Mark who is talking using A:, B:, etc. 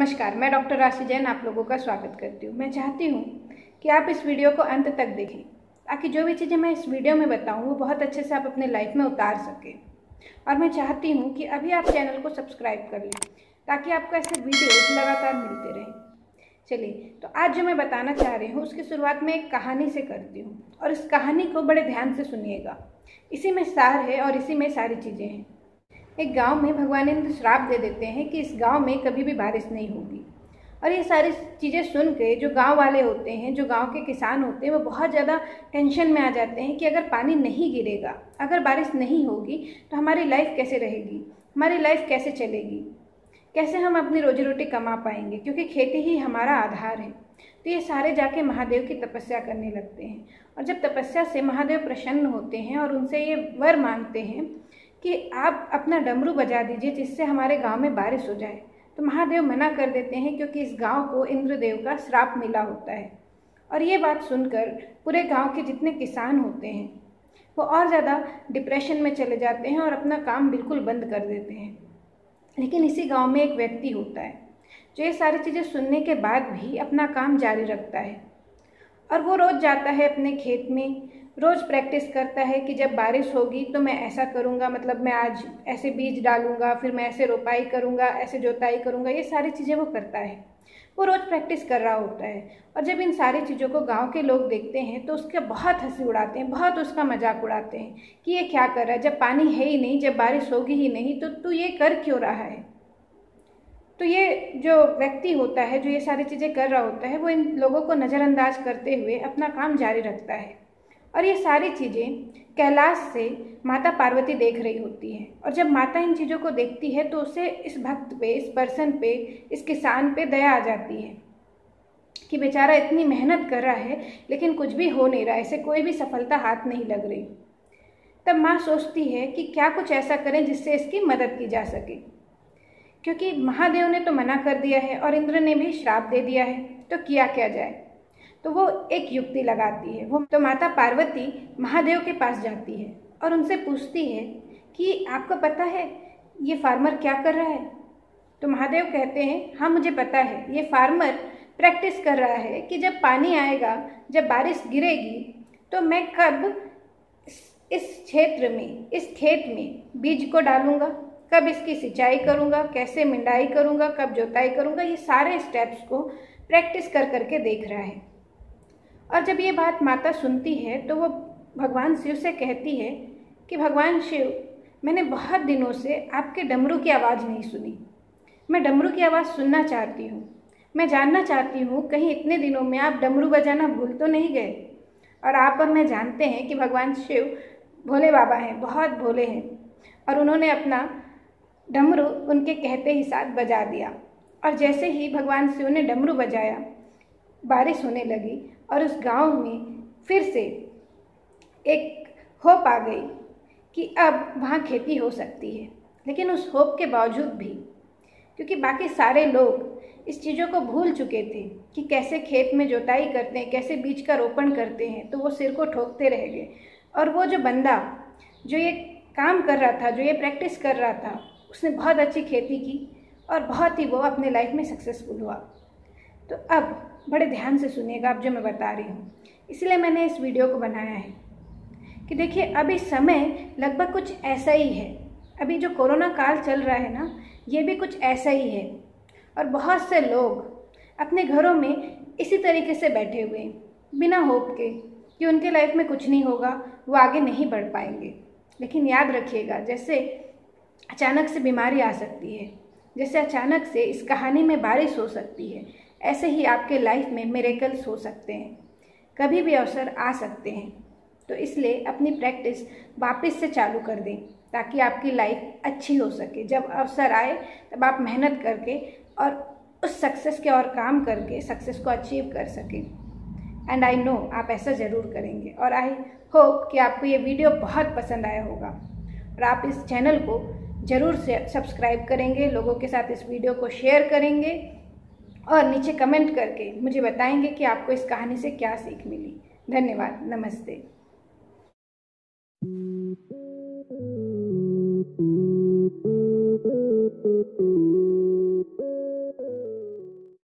A: नमस्कार, मैं डॉक्टर राशि जैन आप लोगों का स्वागत करती हूँ। मैं चाहती हूँ कि आप इस वीडियो को अंत तक देखें ताकि जो भी चीज़ें मैं इस वीडियो में बताऊँ वो बहुत अच्छे से आप अपने लाइफ में उतार सकें। और मैं चाहती हूँ कि अभी आप चैनल को सब्सक्राइब कर लें ताकि आपको ऐसे वीडियोज़ लगातार मिलते रहें। चलिए, तो आज जो मैं बताना चाह रही हूँ उसकी शुरुआत में एक कहानी से करती हूँ और इस कहानी को बड़े ध्यान से सुनिएगा। इसी में सार है और इसी में सारी चीज़ें हैं। एक गांव में भगवान इंद्र श्राप दे देते हैं कि इस गांव में कभी भी बारिश नहीं होगी। और ये सारी चीज़ें सुन के जो गांव वाले होते हैं, जो गांव के किसान होते हैं, वो बहुत ज़्यादा टेंशन में आ जाते हैं कि अगर पानी नहीं गिरेगा, अगर बारिश नहीं होगी तो हमारी लाइफ कैसे रहेगी, हमारी लाइफ कैसे चलेगी, कैसे हम अपनी रोजी रोटी कमा पाएंगे, क्योंकि खेती ही हमारा आधार है। तो ये सारे जाके महादेव की तपस्या करने लगते हैं। और जब तपस्या से महादेव प्रसन्न होते हैं और उनसे ये वर मांगते हैं कि आप अपना डमरू बजा दीजिए जिससे हमारे गांव में बारिश हो जाए, तो महादेव मना कर देते हैं क्योंकि इस गांव को इंद्रदेव का श्राप मिला होता है। और ये बात सुनकर पूरे गांव के जितने किसान होते हैं वो और ज़्यादा डिप्रेशन में चले जाते हैं और अपना काम बिल्कुल बंद कर देते हैं। लेकिन इसी गांव में एक व्यक्ति होता है जो ये सारी चीज़ें सुनने के बाद भी अपना काम जारी रखता है। और वो रोज़ जाता है अपने खेत में, रोज़ प्रैक्टिस करता है कि जब बारिश होगी तो मैं ऐसा करूँगा, मतलब मैं आज ऐसे बीज डालूँगा, फिर मैं ऐसे रोपाई करूँगा, ऐसे जोताई करूँगा। ये सारी चीज़ें वो करता है, वो रोज़ प्रैक्टिस कर रहा होता है। और जब इन सारी चीज़ों को गांव के लोग देखते हैं तो उसके बहुत हंसी उड़ाते हैं, बहुत उसका मजाक उड़ाते हैं कि ये क्या कर रहा है, जब पानी है ही नहीं, जब बारिश होगी ही नहीं तो तू ये कर क्यों रहा है। तो ये जो व्यक्ति होता है जो ये सारी चीज़ें कर रहा होता है वो इन लोगों को नज़रअंदाज करते हुए अपना काम जारी रखता है। और ये सारी चीज़ें कैलाश से माता पार्वती देख रही होती है। और जब माता इन चीज़ों को देखती है तो उसे इस भक्त पे, इस पर्सन पे, इस किसान पे दया आ जाती है कि बेचारा इतनी मेहनत कर रहा है लेकिन कुछ भी हो नहीं रहा, इसे कोई भी सफलता हाथ नहीं लग रही। तब माँ सोचती है कि क्या कुछ ऐसा करें जिससे इसकी मदद की जा सके, क्योंकि महादेव ने तो मना कर दिया है और इंद्र ने भी श्राप दे दिया है, तो किया क्या जाए। तो वो एक युक्ति लगाती है। वो तो माता पार्वती महादेव के पास जाती है और उनसे पूछती है कि आपको पता है ये फार्मर क्या कर रहा है। तो महादेव कहते हैं हाँ मुझे पता है, ये फार्मर प्रैक्टिस कर रहा है कि जब पानी आएगा, जब बारिश गिरेगी तो मैं कब इस क्षेत्र में, इस खेत में बीज को डालूंगा, कब इसकी सिंचाई करूंगा, कैसे मिंडाई करूंगा, कब जोताई करूंगा, ये सारे स्टेप्स को प्रैक्टिस कर करके देख रहा है। और जब ये बात माता सुनती है तो वो भगवान शिव से कहती है कि भगवान शिव, मैंने बहुत दिनों से आपके डमरू की आवाज़ नहीं सुनी, मैं डमरू की आवाज़ सुनना चाहती हूँ। मैं जानना चाहती हूँ कहीं इतने दिनों में आप डमरू बजाना भूल तो नहीं गए। और आप और मैं जानते हैं कि भगवान शिव भोले बाबा हैं, बहुत भोले हैं। और उन्होंने अपना डमरू उनके कहते ही साथ बजा दिया। और जैसे ही भगवान शिव ने डमरू बजाया, बारिश होने लगी और उस गांव में फिर से एक होप आ गई कि अब वहाँ खेती हो सकती है। लेकिन उस होप के बावजूद भी, क्योंकि बाकी सारे लोग इस चीज़ों को भूल चुके थे कि कैसे खेत में जोताई करते हैं, कैसे बीज का रोपण करते हैं, तो वो सिर को ठोकते रह गए। और वो जो बंदा जो ये काम कर रहा था, जो ये प्रैक्टिस कर रहा था, उसने बहुत अच्छी खेती की और बहुत ही वो अपने लाइफ में सक्सेसफुल हुआ। तो अब बड़े ध्यान से सुनिएगा आप जो मैं बता रही हूँ, इसलिए मैंने इस वीडियो को बनाया है कि देखिए अभी समय लगभग कुछ ऐसा ही है। अभी जो कोरोना काल चल रहा है ना, ये भी कुछ ऐसा ही है। और बहुत से लोग अपने घरों में इसी तरीके से बैठे हुए हैं बिना होप के कि उनके लाइफ में कुछ नहीं होगा, वो आगे नहीं बढ़ पाएंगे। लेकिन याद रखिएगा, जैसे अचानक से बीमारी आ सकती है, जैसे अचानक से इस कहानी में बारिश हो सकती है, ऐसे ही आपके लाइफ में मिरेकल्स हो सकते हैं, कभी भी अवसर आ सकते हैं। तो इसलिए अपनी प्रैक्टिस वापस से चालू कर दें ताकि आपकी लाइफ अच्छी हो सके। जब अवसर आए तब आप मेहनत करके और उस सक्सेस के और काम करके सक्सेस को अचीव कर सकें। एंड आई नो आप ऐसा ज़रूर करेंगे। और आई होप कि आपको ये वीडियो बहुत पसंद आया होगा और आप इस चैनल को ज़रूर से सब्सक्राइब करेंगे, लोगों के साथ इस वीडियो को शेयर करेंगे और नीचे कमेंट करके मुझे बताएंगे कि आपको इस कहानी से क्या सीख मिली। धन्यवाद, नमस्ते।
B: Thank you.